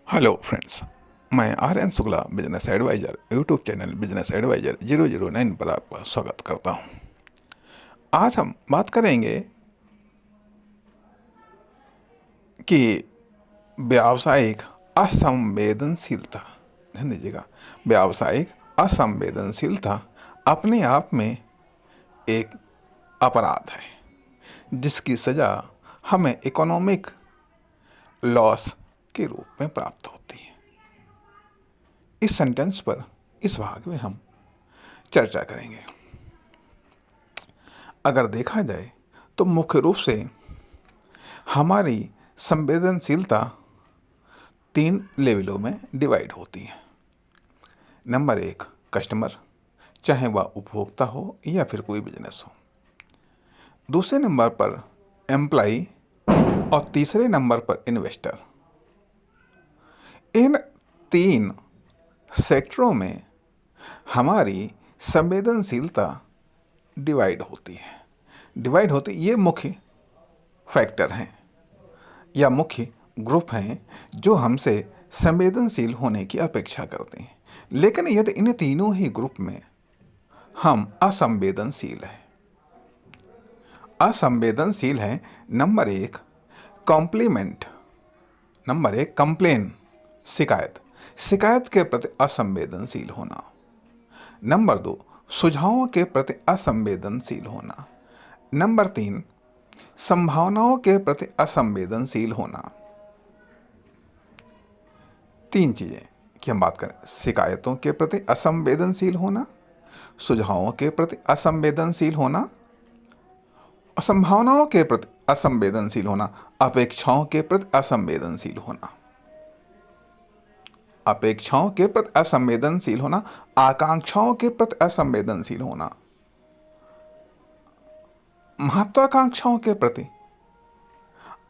Hello friends. मैं Aryan Shukla business adviser YouTube channel business adviser 009 पर आपका स्वागत करता हूं। आज हम बात करेंगे कि व्यावसायिक असंवेदनशीलता। ध्यान दीजिएगा, व्यावसायिक असंवेदनशीलता अपने आप में एक अपराध है जिसकी सज़ा हमें इकोनॉमिक लॉस के रूप में प्राप्त होती है। इस सेंटेंस पर इस भाग में हम चर्चा करेंगे। अगर देखा जाए तो मुख्य रूप से हमारी संवेदनशीलता 3 लेवलों में डिवाइड होती है। नंबर 1 कस्टमर, चाहे वह उपभोक्ता हो या फिर कोई बिजनेस हो। दूसरे नंबर पर एम्प्लाई और तीसरे नंबर पर इन्वेस्टर। इन 3 सेक्टरों में हमारी संवेदनशीलता डिवाइड होती ये मुख्य फैक्टर हैं या मुख्य ग्रुप हैं जो हमसे संवेदनशील होने की अपेक्षा करते हैं। लेकिन यदि इन तीनों ही ग्रुप में हम असंवेदनशील हैं, नंबर 1 कॉम्प्लीमेंट, नंबर 1 कंप्लेन, शिकायत के प्रति असंवेदनशील होना। नंबर 2 सुझावों के प्रति असंवेदनशील होना। नंबर 3 संभावनाओं के प्रति असंवेदनशील होना। 3 चीज़ें की हम बात करें, शिकायतों के प्रति असंवेदनशील होना, सुझावों के प्रति असंवेदनशील होना, संभावनाओं के प्रति असंवेदनशील होना, अपेक्षाओं के प्रति असंवेदनशील होना। अपेक्षाओं के प्रति असंवेदनशील होना, आकांक्षाओं के प्रति असंवेदनशील होना, महत्वाकांक्षाओं के प्रति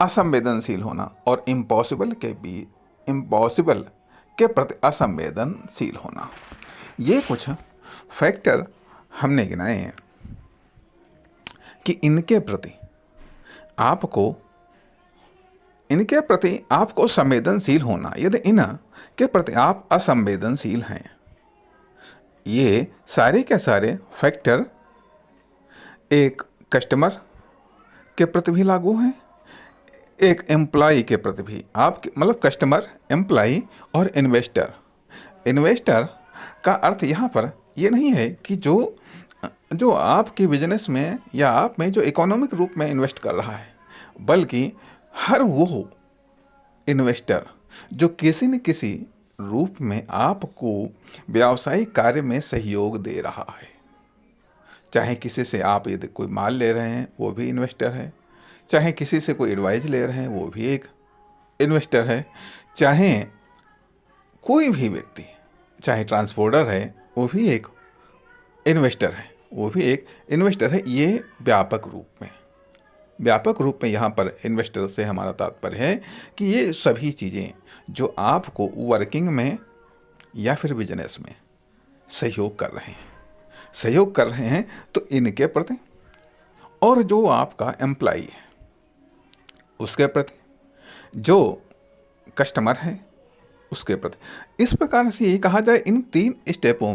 असंवेदनशील होना और इम्पॉसिबल के प्रति असंवेदनशील होना। ये कुछ फैक्टर हमने गिनाए हैं कि इनके प्रति आपको संवेदनशील होना। यदि इनके प्रति आप असंवेदनशील हैं, ये सारे के सारे फैक्टर एक कस्टमर के प्रति भी लागू हैं, एक एम्प्लॉय के प्रति भी। आपके मतलब कस्टमर, एम्प्लॉय और इन्वेस्टर का अर्थ यहाँ पर ये नहीं है कि जो आपके बिजनेस में या आप में जो इकोनॉमिक रूप में इन्वेस्ट कर रहा है, बल्कि हर वो इन्वेस्टर जो किसी न किसी रूप में आपको व्यावसायिक कार्य में सहयोग दे रहा है। चाहे किसी से आप यदि कोई माल ले रहे हैं, वो भी इन्वेस्टर है। चाहे किसी से कोई एडवाइस ले रहे हैं, वो भी एक इन्वेस्टर है। चाहे कोई भी व्यक्ति, चाहे ट्रांसपोर्टर है, वो भी एक इन्वेस्टर है। ये व्यापक रूप में यहाँ पर इन्वेस्टर से हमारा तात्पर्य है कि ये सभी चीज़ें जो आपको वर्किंग में या फिर बिजनेस में सहयोग कर रहे हैं तो इनके प्रति, और जो आपका एम्प्लॉय है उसके प्रति, जो कस्टमर है उसके प्रति। इस प्रकार से ये कहा जाए, इन तीन स्टेपों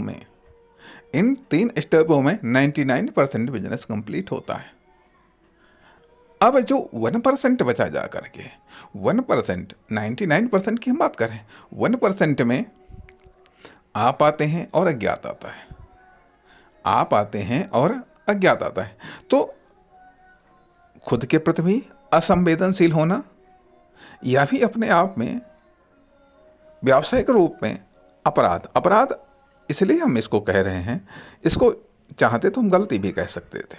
में 99% बिजनेस कंप्लीट होता है। अब जो 1% बचा जा करके 1%, 99% की हम बात करें, 1% में आप आते हैं और अज्ञात आता है। तो खुद के प्रति भी असंवेदनशील होना, या भी अपने आप में व्यावसायिक रूप में अपराध इसलिए हम इसको कह रहे हैं। इसको चाहते तो हम गलती भी कह सकते थे,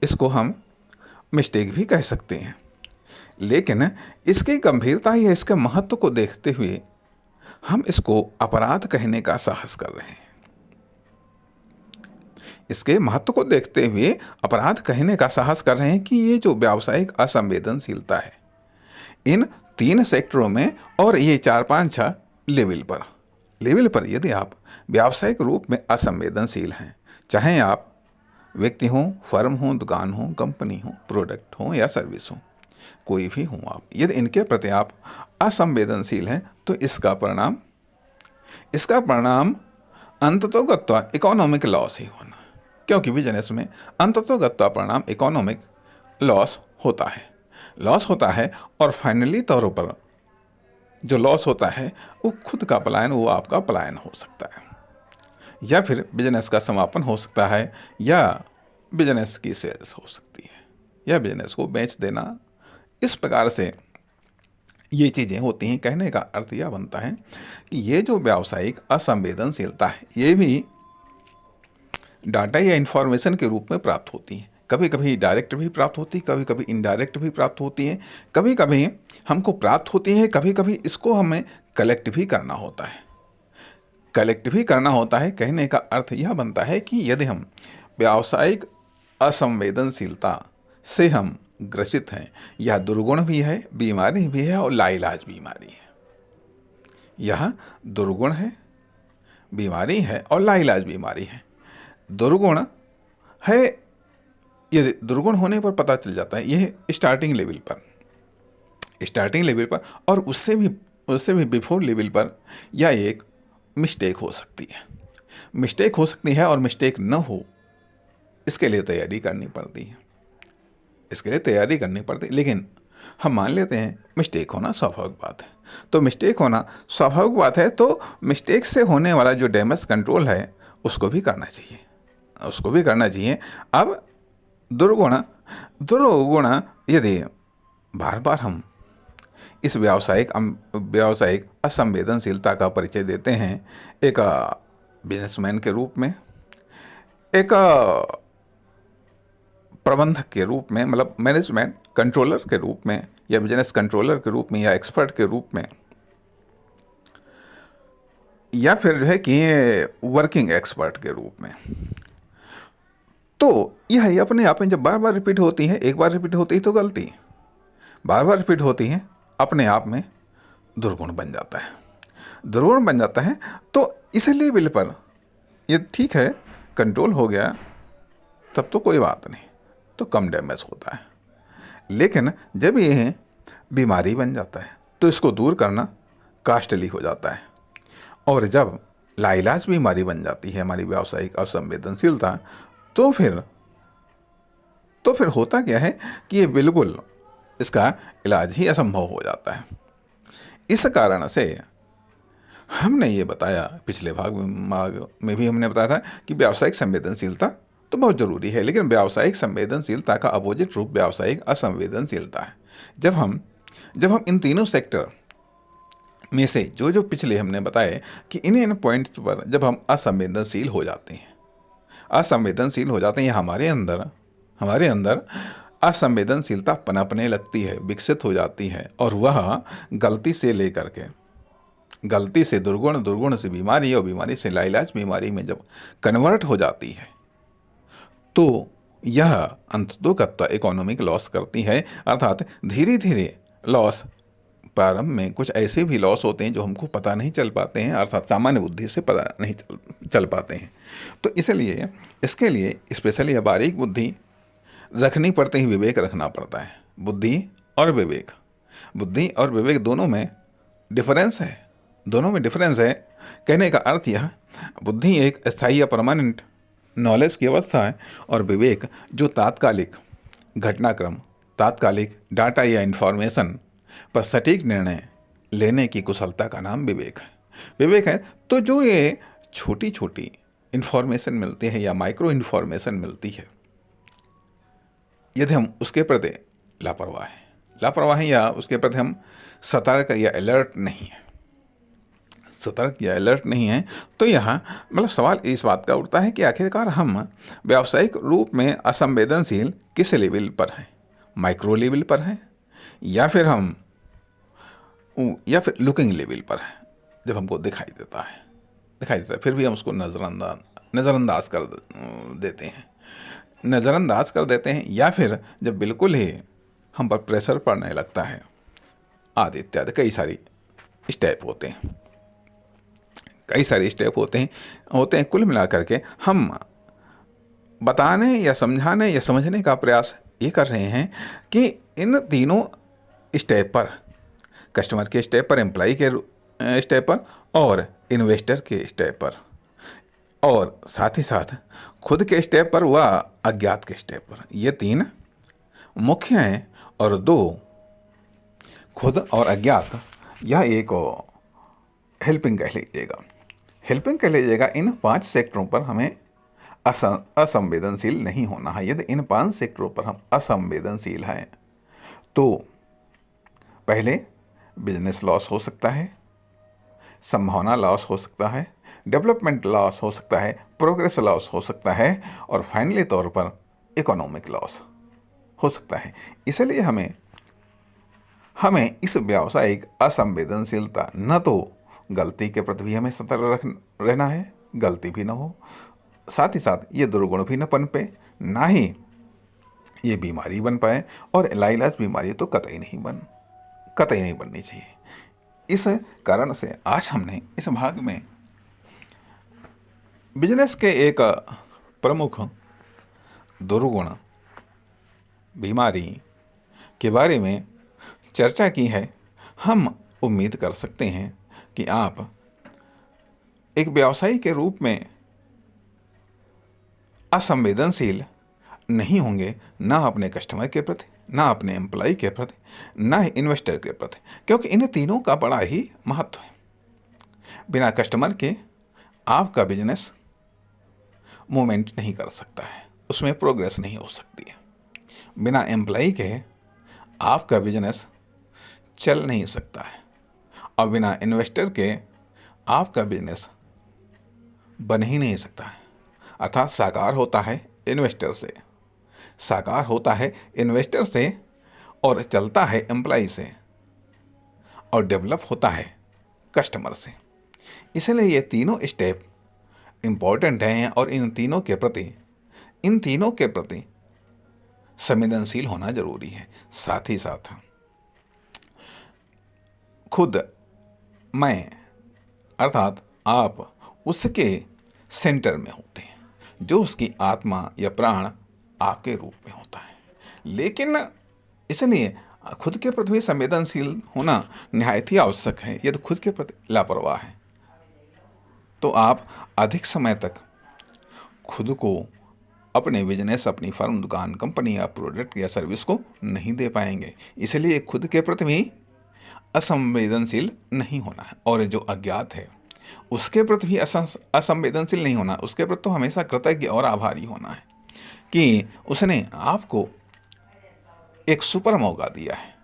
इसको हम मिस्टेक भी कह सकते हैं, लेकिन इसकी गंभीरता या इसके महत्व को देखते हुए हम इसको अपराध कहने का साहस कर रहे हैं। इसके महत्व को देखते हुए अपराध कहने का साहस कर रहे हैं कि ये जो व्यावसायिक असंवेदनशीलता है, इन 3 सेक्टरों में और ये 4-5-6 लेवल पर यदि आप व्यावसायिक रूप में असंवेदनशील हैं, चाहे आप व्यक्ति हों, फर्म हो, दुकान हो, कंपनी हो, प्रोडक्ट हो या सर्विस हो, कोई भी हों आप, यदि इनके प्रति आप असंवेदनशील हैं तो इसका परिणाम अंततोगत्वा इकोनॉमिक लॉस ही होना, क्योंकि बिजनेस में अंततोगत्वा परिणाम इकोनॉमिक लॉस होता है और फाइनली तौर पर जो लॉस होता है वो खुद का पलायन, वो आपका पलायन हो सकता है, या फिर बिजनेस का समापन हो सकता है, या बिजनेस की सेल्स हो सकती है, या बिजनेस को बेच देना। इस प्रकार से ये चीज़ें होती हैं। कहने का अर्थ यह बनता है कि ये जो व्यावसायिक असंवेदनशीलता है ये भी डाटा या इन्फॉर्मेशन के रूप में प्राप्त होती है। कभी कभी डायरेक्ट भी प्राप्त होती है, कभी कभी इनडायरेक्ट भी प्राप्त होती है, कभी कभी हमको प्राप्त होती है, कभी कभी इसको हमें कलेक्ट भी करना होता है। कहने का अर्थ यह बनता है कि यदि हम व्यावसायिक असंवेदनशीलता से हम ग्रसित हैं, यह दुर्गुण भी है, बीमारी भी है और लाइलाज बीमारी है। यह दुर्गुण है, बीमारी है और लाइलाज बीमारी है। दुर्गुण है, यदि दुर्गुण होने पर पता चल जाता है, यह स्टार्टिंग लेवल पर और उससे भी बिफोर लेवल पर यह एक मिस्टेक हो सकती है और मिस्टेक न हो इसके लिए तैयारी करनी पड़ती है। लेकिन हम मान लेते हैं मिस्टेक होना स्वाभाविक बात है, तो मिस्टेक होना स्वाभाविक बात है, तो मिस्टेक से होने वाला जो डैमेज कंट्रोल है उसको भी करना चाहिए। अब दुर्गुण यदि बार बार हम इस व्यावसायिक असंवेदनशीलता का परिचय देते हैं, एक बिजनेसमैन के रूप में, एक प्रबंधक के रूप में, मतलब मैनेजमेंट कंट्रोलर के रूप में, या बिजनेस कंट्रोलर के रूप में, या एक्सपर्ट के रूप में, या फिर जो है कि वर्किंग एक्सपर्ट के रूप में, तो यह अपने आप में जब बार बार रिपीट होती है, एक बार रिपीट होती है तो गलती, बार बार रिपीट होती है, अपने आप में दुर्गुण बन जाता है। तो इस लेवल पर ये ठीक है, कंट्रोल हो गया तब तो कोई बात नहीं, तो कम डैमेज होता है। लेकिन जब ये बीमारी बन जाता है तो इसको दूर करना कास्टली हो जाता है, और जब लाइलाज बीमारी बन जाती है हमारी व्यावसायिक असंवेदनशीलता, तो फिर होता क्या है कि ये बिल्कुल इसका इलाज ही असंभव हो जाता है। इस कारण से हमने ये बताया, पिछले भाग में भी हमने बताया था कि व्यावसायिक संवेदनशीलता तो बहुत ज़रूरी है, लेकिन व्यावसायिक संवेदनशीलता का अपोजिट रूप व्यावसायिक असंवेदनशीलता है। जब हम इन तीनों सेक्टर में से जो पिछले हमने बताए कि इन पॉइंट्स पर जब हम असंवेदनशील हो जाते हैं, या हमारे अंदर असंवेदनशीलता पनपने लगती है, विकसित हो जाती है, और वह गलती से दुर्गुण से बीमारी, और बीमारी से लाइलाज बीमारी में जब कन्वर्ट हो जाती है, तो यह अंततोगत्वा इकोनॉमिक लॉस करती है। अर्थात धीरे धीरे लॉस, प्रारंभ में कुछ ऐसे भी लॉस होते हैं जो हमको पता नहीं चल पाते हैं, अर्थात सामान्य बुद्धि से पता नहीं चल पाते हैं। तो इसलिए इसके लिए स्पेशली बारीक बुद्धि रखनी पड़ती है, विवेक रखना पड़ता है। बुद्धि और विवेक दोनों में डिफरेंस है। कहने का अर्थ यह, बुद्धि एक स्थायी या परमानेंट नॉलेज की अवस्था है, और विवेक जो तात्कालिक घटनाक्रम, तात्कालिक डाटा या इन्फॉर्मेशन पर सटीक निर्णय लेने की कुशलता का नाम विवेक है। तो जो ये छोटी छोटी इन्फॉर्मेशन मिलती है या माइक्रो इन्फॉर्मेशन मिलती है, यदि हम उसके प्रति लापरवाह हैं या उसके प्रति हम सतर्क या अलर्ट नहीं है, तो यहाँ मतलब सवाल इस बात का उठता है कि आखिरकार हम व्यावसायिक रूप में असंवेदनशील किस लेवल पर हैं, माइक्रो लेवल पर हैं, या फिर लुकिंग लेवल पर हैं। जब हमको दिखाई देता है फिर भी हम उसको नज़रअंदाज कर देते हैं, या फिर जब बिल्कुल ही हम पर प्रेशर पड़ने लगता है, आदि इत्यादि कई सारे स्टेप होते हैं। कुल मिलाकर के हम बताने या समझाने या समझने का प्रयास ये कर रहे हैं कि इन तीनों स्टेप पर, कस्टमर के स्टेप पर, एम्प्लॉय के स्टेप पर और इन्वेस्टर के स्टेप पर, और साथ ही साथ खुद के स्टेप पर व अज्ञात के स्टेप पर, ये 3 मुख्य हैं। और 2 खुद और अज्ञात, यह एक हेल्पिंग कह लीजिएगा। हेल्पिंग कह लीजिएगा। इन 5 सेक्टरों पर हमें असंवेदनशील नहीं होना है। यदि इन 5 सेक्टरों पर हम असंवेदनशील हैं तो पहले बिजनेस लॉस हो सकता है, संभावना लॉस हो सकता है, डेवलपमेंट लॉस हो सकता है, प्रोग्रेस लॉस हो सकता है, और फाइनली तौर पर इकोनॉमिक लॉस हो सकता है। इसलिए हमें इस व्यावसायिक असंवेदनशीलता, न तो गलती के प्रति भी हमें सतर्क रहना है, गलती भी ना हो, साथ ही साथ ये दुर्गुण भी न पनपे, ना ही ये बीमारी बन पाए, और लाइलाज बीमारी तो कतई नहीं बननी चाहिए। इस कारण से आज हमने इस भाग में बिजनेस के एक प्रमुख दुर्गुण, बीमारी के बारे में चर्चा की है। हम उम्मीद कर सकते हैं कि आप एक व्यवसायी के रूप में असंवेदनशील नहीं होंगे, ना अपने कस्टमर के प्रति, ना अपने एम्प्लॉय के प्रति, ना ही इन्वेस्टर के प्रति, क्योंकि इन तीनों का बड़ा ही महत्व है। बिना कस्टमर के आपका बिजनेस मूवमेंट नहीं कर सकता है, उसमें प्रोग्रेस नहीं हो सकती है। बिना एम्प्लॉय के आपका बिजनेस चल नहीं सकता है, और बिना इन्वेस्टर के आपका बिजनेस बन ही नहीं सकता है। अर्थात साकार होता है इन्वेस्टर से, साकार होता है इन्वेस्टर से, और चलता है एम्प्लॉय से, और डेवलप होता है कस्टमर से। इसलिए ये तीनों स्टेप इम्पॉर्टेंट हैं, और इन तीनों के प्रति संवेदनशील होना जरूरी है। साथ ही साथ खुद मैं, अर्थात आप उसके सेंटर में होते हैं, जो उसकी आत्मा या प्राण आपके रूप में होता है। लेकिन इसलिए खुद के प्रति भी संवेदनशील होना निहायत ही आवश्यक है। यदि खुद के प्रति लापरवाह है तो आप अधिक समय तक खुद को, अपने बिजनेस, अपनी फर्म, दुकान, कंपनी या प्रोडक्ट या सर्विस को नहीं दे पाएंगे। इसलिए खुद के प्रति भी असंवेदनशील नहीं होना है, और जो अज्ञात है उसके प्रति भी असंवेदनशील नहीं होना। उसके प्रति तो हमेशा कृतज्ञ और आभारी होना है कि उसने आपको एक सुपर मौका दिया है।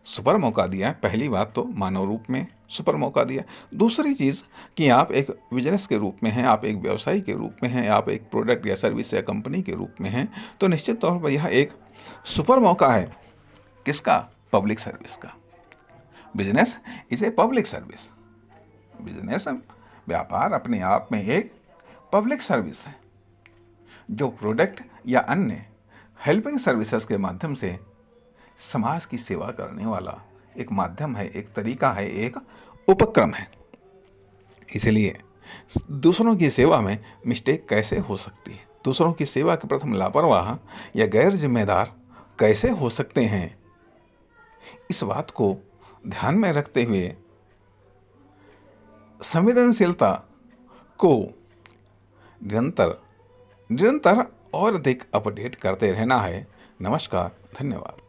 सुपर मौका दिया है, पहली बात तो मानव रूप में सुपर मौका दिया। दूसरी चीज़ कि आप एक बिजनेस के रूप में हैं, आप एक व्यवसायी के रूप में हैं, आप एक प्रोडक्ट या सर्विस या कंपनी के रूप में हैं, तो निश्चित तौर पर यह एक सुपर मौका है। किसका? पब्लिक सर्विस का। Business is a public service. Business, व्यापार अपने आप में एक पब्लिक सर्विस है, जो प्रोडक्ट या अन्य हेल्पिंग सर्विसेज के माध्यम से समाज की सेवा करने वाला एक माध्यम है, एक तरीका है, एक उपक्रम है। इसलिए दूसरों की सेवा में मिस्टेक कैसे हो सकती है, दूसरों की सेवा के प्रथम लापरवाह या गैर जिम्मेदार कैसे हो सकते हैं, इस बात को ध्यान में रखते हुए संवेदनशीलता को निरंतर और अधिक अपडेट करते रहना है। नमस्कार, धन्यवाद।